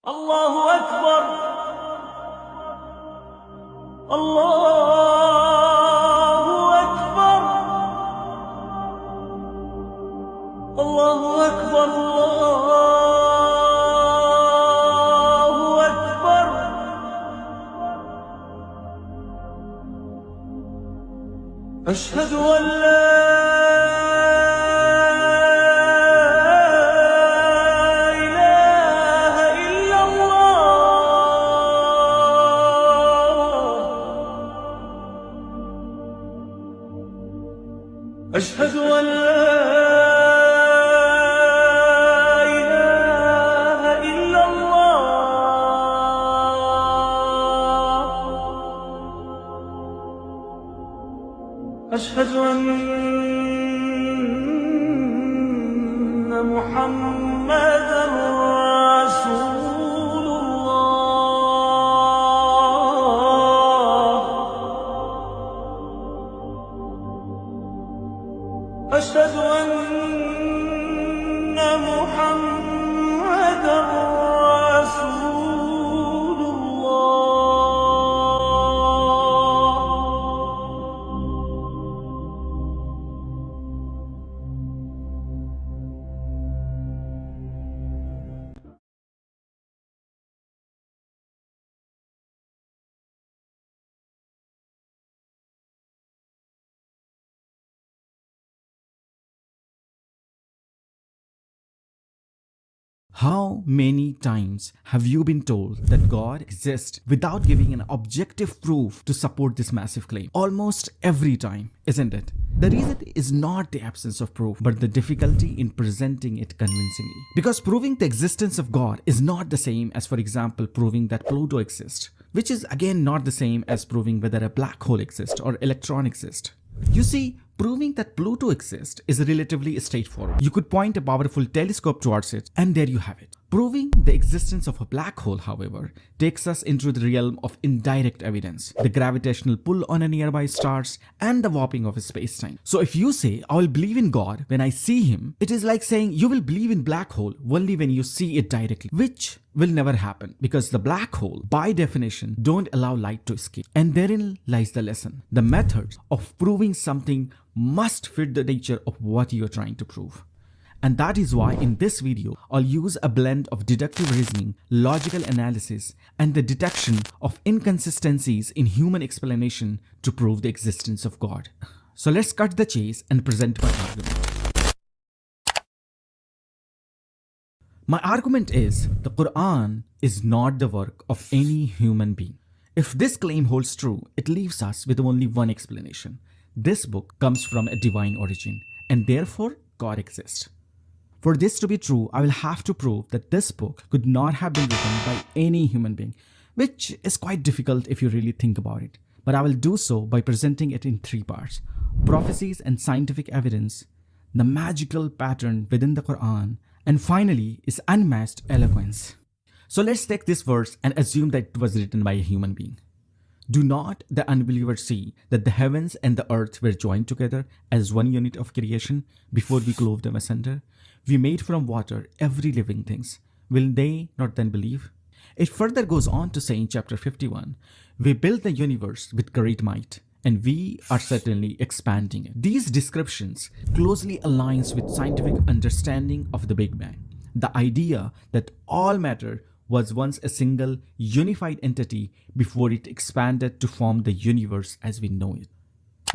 الله أكبر الله أكبر الله أكبر الله أكبر أشهد أن لا أشهد أن لا إله إلا الله أشهد أن محمدًا رسول الله أشهد أن محمدًا رسول How many times have you been told that God exists without giving an objective proof to support this massive claim? Almost every time, isn't it? The reason is not the absence of proof, but the difficulty in presenting it convincingly. Because proving the existence of God is not the same as, for example, proving that Pluto exists, which is again not the same as proving whether a black hole exists or electron exists. You see, proving that Pluto exists is relatively straightforward. You could point a powerful telescope towards it, and there you have it. Proving the existence of a black hole, however, takes us into the realm of indirect evidence, the gravitational pull on a nearby stars, and the warping of space-time. So if you say, I will believe in God when I see him, it is like saying you will believe in black hole only when you see it directly, which will never happen because the black hole, by definition, don't allow light to escape. And therein lies the lesson. The methods of proving something must fit the nature of what you are trying to prove. And that is why in this video, I'll use a blend of deductive reasoning, logical analysis, and the detection of inconsistencies in human explanation to prove the existence of God. So let's cut the chase and present my argument. My argument is the Quran is not the work of any human being. If this claim holds true, it leaves us with only one explanation. This book comes from a divine origin, and therefore God exists. For this to be true, I will have to prove that this book could not have been written by any human being, which is quite difficult if you really think about it. But I will do so by presenting it in three parts: prophecies and scientific evidence, the magical pattern within the Quran, and finally is unmatched eloquence. So let's take this verse and assume that it was written by a human being. Do not the unbelievers see that the heavens and the earth were joined together as one unit of creation before we clove them asunder? We made from water every living things. Will they not then believe? It further goes on to say in chapter 51, we built the universe with great might, and we are certainly expanding it. These descriptions closely aligns with scientific understanding of the Big Bang, the idea that all matter was once a single unified entity before it expanded to form the universe as we know it.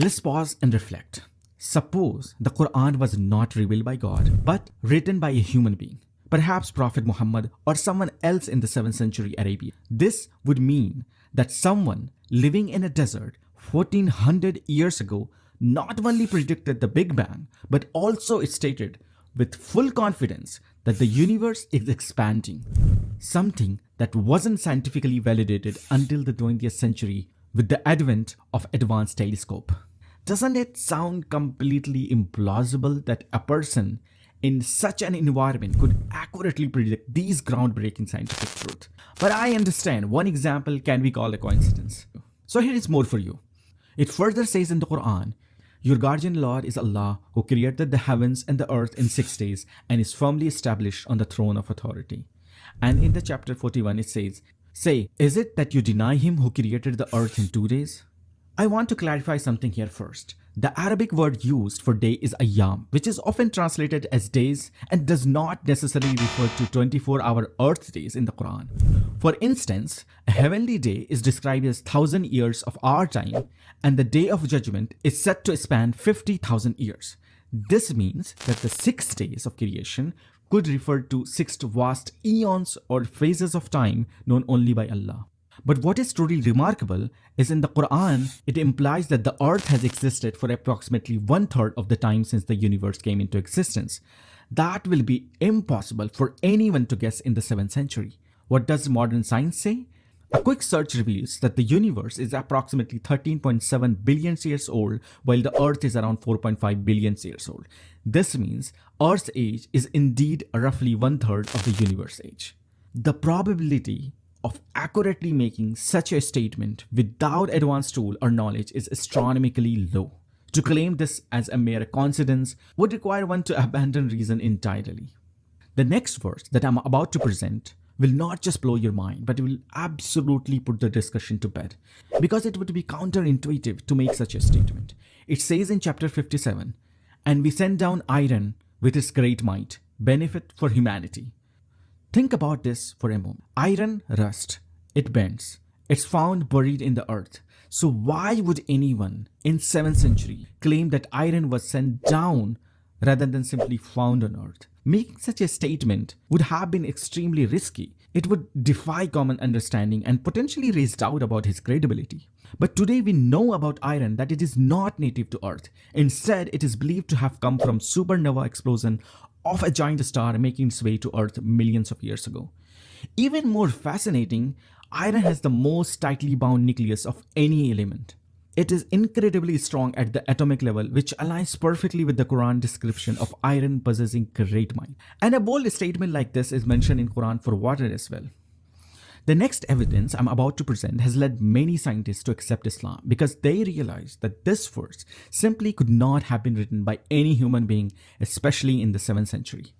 Let's pause and reflect. Suppose the Quran was not revealed by God, but written by a human being, perhaps Prophet Muhammad or someone else in the 7th century Arabia. This would mean that someone living in a desert 1400 years ago not only predicted the Big Bang, but also stated with full confidence that the universe is expanding, something that wasn't scientifically validated until the 20th century with the advent of advanced telescope. Doesn't it sound completely implausible that a person in such an environment could accurately predict these groundbreaking scientific truths? But I understand one example can be called a coincidence. So here is more for you. It further says in the Quran, your guardian Lord is Allah who created the heavens and the earth in 6 days and is firmly established on the throne of authority. And in the chapter 41, it says, "Say, is it that you deny him who created the earth in 2 days?" I want to clarify something here first. The Arabic word used for day is ayyam, which is often translated as days and does not necessarily refer to 24-hour earth days in the Quran. For instance, a heavenly day is described as 1,000 years of our time, and the day of judgment is said to span 50,000 years. This means that the 6 days of creation could refer to 6 vast eons or phases of time known only by Allah. But what is truly remarkable is in the Quran, it implies that the earth has existed for approximately 1/3 of the time since the universe came into existence. That will be impossible for anyone to guess in the 7th century. What does modern science say? A quick search reveals that the universe is approximately 13.7 billion years old, while the earth is around 4.5 billion years old. This means Earth's age is indeed roughly 1/3 of the universe age. The probability of accurately making such a statement without advanced tool or knowledge is astronomically low. To claim this as a mere coincidence would require one to abandon reason entirely. The next verse that I'm about to present will not just blow your mind, but it will absolutely put the discussion to bed, because it would be counterintuitive to make such a statement. It says in chapter 57, "And we send down iron with its great might, benefit for humanity." Think about this for a moment. Iron rusts, it bends, it's found buried in the earth. So why would anyone in 7th century claim that iron was sent down rather than simply found on earth? Making such a statement would have been extremely risky. It would defy common understanding and potentially raise doubt about his credibility. But today we know about iron that it is not native to earth. Instead, it is believed to have come from supernova explosion of a giant star making its way to Earth millions of years ago. Even more fascinating, iron has the most tightly bound nucleus of any element. It is incredibly strong at the atomic level, which aligns perfectly with the Quran description of iron possessing great might. And a bold statement like this is mentioned in Quran for water as well. The next evidence I'm about to present has led many scientists to accept Islam because they realized that this verse simply could not have been written by any human being, especially in the 7th century.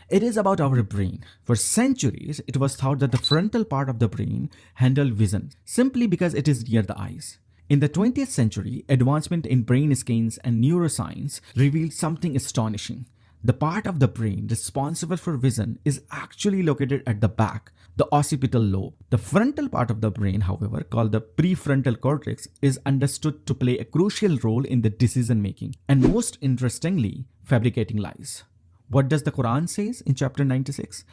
It is about our brain. For centuries, it was thought that the frontal part of the brain handled vision simply because it is near the eyes. In the 20th century, advancement in brain scans and neuroscience revealed something astonishing. The part of the brain responsible for vision is actually located at the back, the occipital lobe. The frontal part of the brain, however, called the prefrontal cortex, is understood to play a crucial role in the decision making and, most interestingly, fabricating lies. What does the Quran says in chapter 96?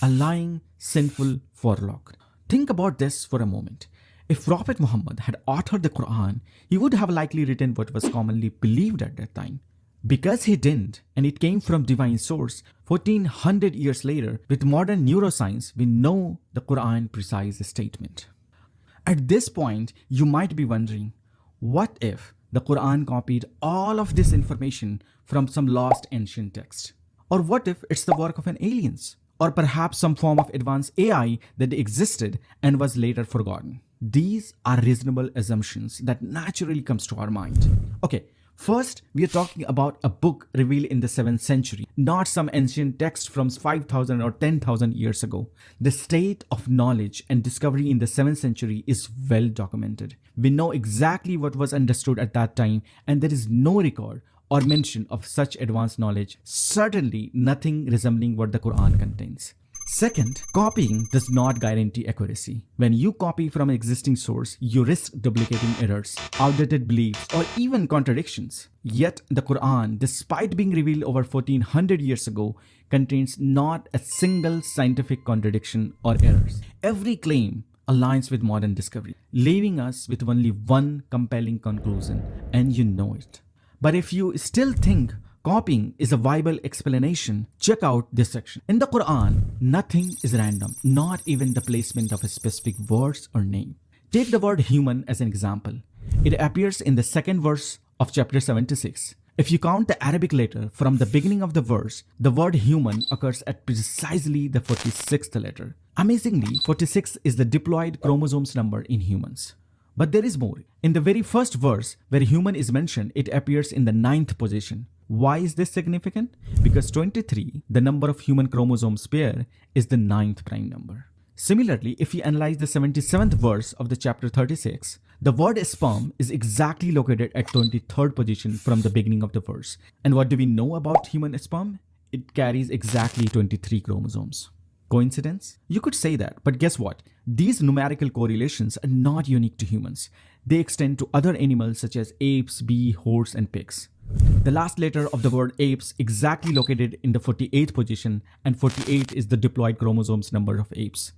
A lying, sinful forelock. Think about this for a moment. If Prophet Muhammad had authored the Quran, he would have likely written what was commonly believed at that time. Because he didn't, and it came from divine source, 1400 years later, with modern neuroscience, we know the Quran precise statement. At this point, you might be wondering, what if the Quran copied all of this information from some lost ancient text? Or what if it's the work of an aliens? Or perhaps some form of advanced AI that existed and was later forgotten? These are reasonable assumptions that naturally comes to our mind. Okay. First, we are talking about a book revealed in the 7th century, not some ancient text from 5,000 or 10,000 years ago. The state of knowledge and discovery in the 7th century is well documented. We know exactly what was understood at that time, and there is no record or mention of such advanced knowledge, certainly nothing resembling what the Quran contains. Second, copying does not guarantee accuracy. When you copy from an existing source, you risk duplicating errors, outdated beliefs, or even contradictions. Yet, the Quran, despite being revealed over 1400 years ago, contains not a single scientific contradiction or errors. Every claim aligns with modern discovery, leaving us with only one compelling conclusion, and you know it. But if you still think copying is a viable explanation, check out this section. In the Quran, nothing is random, not even the placement of a specific words or name. Take the word human as an example. It appears in the 2nd verse of chapter 76. If you count the Arabic letter from the beginning of the verse, the word human occurs at precisely the 46th letter. Amazingly, 46 is the diploid chromosomes number in humans. But there is more. In the very first verse, where human is mentioned, it appears in the 9th position. Why is this significant? Because 23, the number of human chromosomes pair, is the 9th prime number. Similarly, if we analyze the 77th verse of the chapter 36, the word sperm is exactly located at 23rd position from the beginning of the verse. And what do we know about human sperm? It carries exactly 23 chromosomes. Coincidence? You could say that, but guess what? These numerical correlations are not unique to humans. They extend to other animals such as apes, bee, horse, and pigs. The last letter of the word apes exactly located in the 48th position, and 48 is the diploid chromosomes number of apes.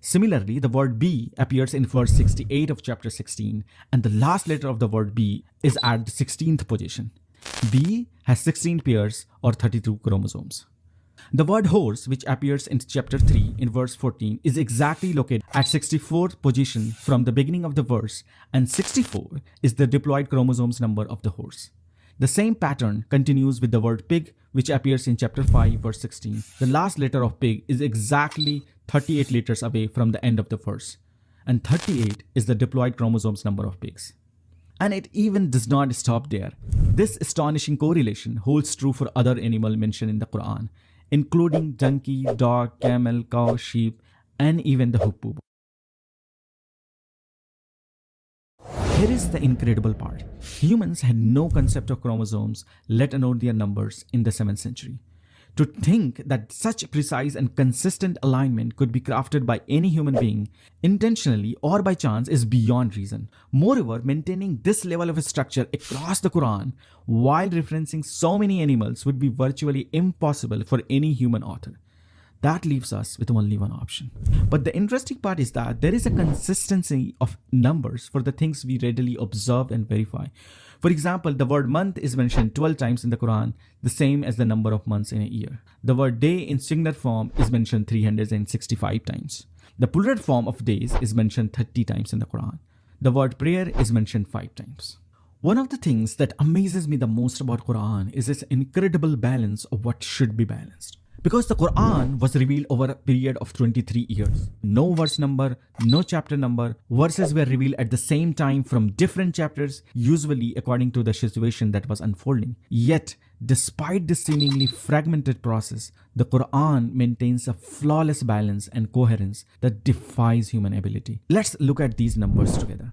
Similarly, the word bee appears in verse 68 of chapter 16, and the last letter of the word bee is at the 16th position. Bee has 16 pairs or 32 chromosomes. The word horse, which appears in chapter 3 in verse 14, is exactly located at 64th position from the beginning of the verse, and 64 is the diploid chromosomes number of the horse. The same pattern continues with the word pig, which appears in chapter 5 verse 16. The last letter of pig is exactly 38 letters away from the end of the verse, and 38 is the diploid chromosomes number of pigs. And it even does not stop there. This astonishing correlation holds true for other animals mentioned in the Quran, including donkey, dog, camel, cow, sheep, and even the hippo. Here is the incredible part. Humans had no concept of chromosomes, let alone their numbers, in the 7th century. To think that such precise and consistent alignment could be crafted by any human being, intentionally or by chance, is beyond reason. Moreover, maintaining this level of structure across the Quran while referencing so many animals would be virtually impossible for any human author. That leaves us with only one option. But the interesting part is that there is a consistency of numbers for the things we readily observe and verify. For example, the word month is mentioned 12 times in the Quran, the same as the number of months in a year. The word day in singular form is mentioned 365 times. The plural form of days is mentioned 30 times in the Quran. The word prayer is mentioned 5 times. One of the things that amazes me the most about Quran is its incredible balance of what should be balanced. Because the Quran was revealed over a period of 23 years. No verse number, no chapter number. Verses were revealed at the same time from different chapters, usually according to the situation that was unfolding. Yet, despite this seemingly fragmented process, the Quran maintains a flawless balance and coherence that defies human ability. Let's look at these numbers together.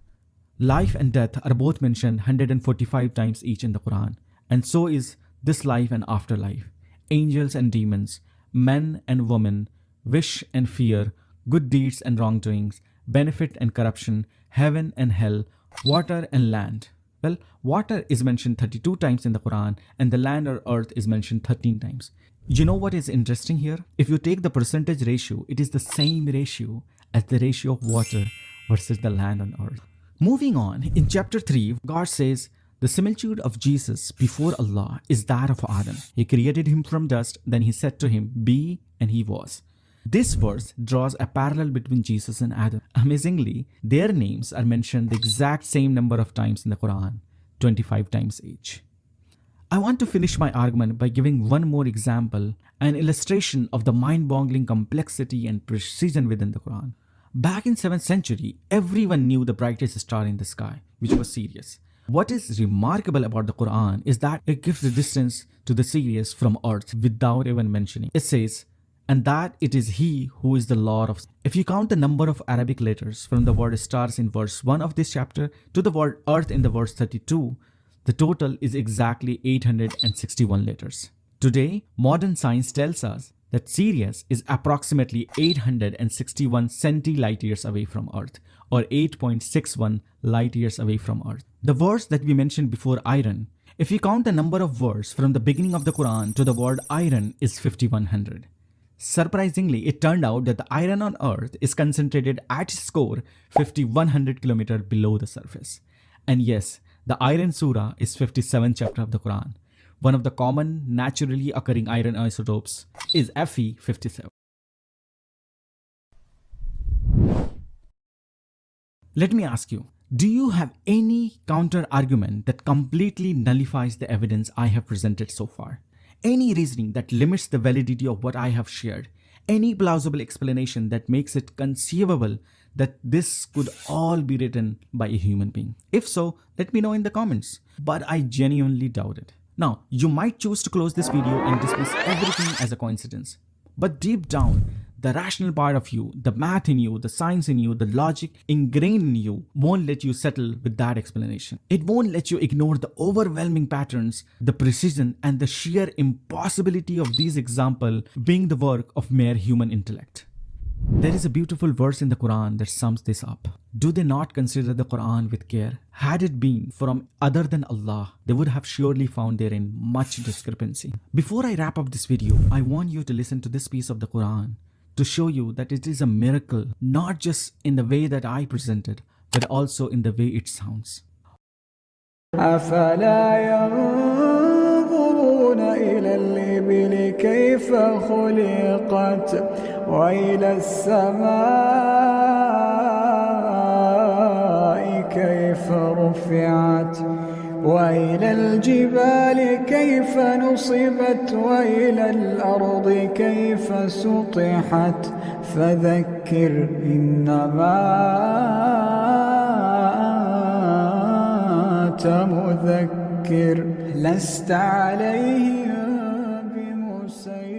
Life and death are both mentioned 145 times each in the Quran, and so is this life and afterlife. Angels and demons, men and women, wish and fear, good deeds and wrongdoings, benefit and corruption, heaven and hell, water and land. Well, water is mentioned 32 times in the Quran, and the land or earth is mentioned 13 times. You know what is interesting here? If you take the percentage ratio, it is the same ratio as the ratio of water versus the land on earth. Moving on, in chapter 3, God says, the similitude of Jesus before Allah is that of Adam. He created him from dust, then he said to him, be, and he was. This verse draws a parallel between Jesus and Adam. Amazingly, their names are mentioned the exact same number of times in the Quran, 25 times each. I want to finish my argument by giving one more example, an illustration of the mind-boggling complexity and precision within the Quran. Back in 7th century, everyone knew the brightest star in the sky, which was Sirius. What is remarkable about the Quran is that it gives the distance to the Sirius from earth without even mentioning. It says, and that it is He who is the Lord of... If you count the number of Arabic letters from the word stars in verse 1 of this chapter to the word earth in the verse 32, the total is exactly 861 letters. Today, modern science tells us that Sirius is approximately 861 centi-light years away from Earth, or 8.61 light years away from Earth. The verse that we mentioned before, iron, if you count the number of words from the beginning of the Quran to the word iron, is 5100. Surprisingly, it turned out that the iron on Earth is concentrated at its core 5100 kilometers below the surface. And yes, the iron surah is 57th chapter of the Quran. One of the common naturally occurring iron isotopes is Fe57. Let me ask you, do you have any counter argument that completely nullifies the evidence I have presented so far? Any reasoning that limits the validity of what I have shared? Any plausible explanation that makes it conceivable that this could all be written by a human being? If so, let me know in the comments. But I genuinely doubt it. Now, you might choose to close this video and dismiss everything as a coincidence. But deep down, the rational part of you, the math in you, the science in you, the logic ingrained in you won't let you settle with that explanation. It won't let you ignore the overwhelming patterns, the precision, and the sheer impossibility of these examples being the work of mere human intellect. There is a beautiful verse in the Quran that sums this up. Do they not consider the Quran with care? Had it been from other than Allah, they would have surely found therein much discrepancy. Before I wrap up this video, I want you to listen to this piece of the Quran to show you that it is a miracle, not just in the way that I presented, but also in the way it sounds. أفلا ينظرون إلى الإبل كيف خلقت وإلى السماء كيف رفعت وإلى الجبال كيف نصبت وإلى الأرض كيف سطحت فذكر إنما أنت مذكر لست عليهم بمسيطر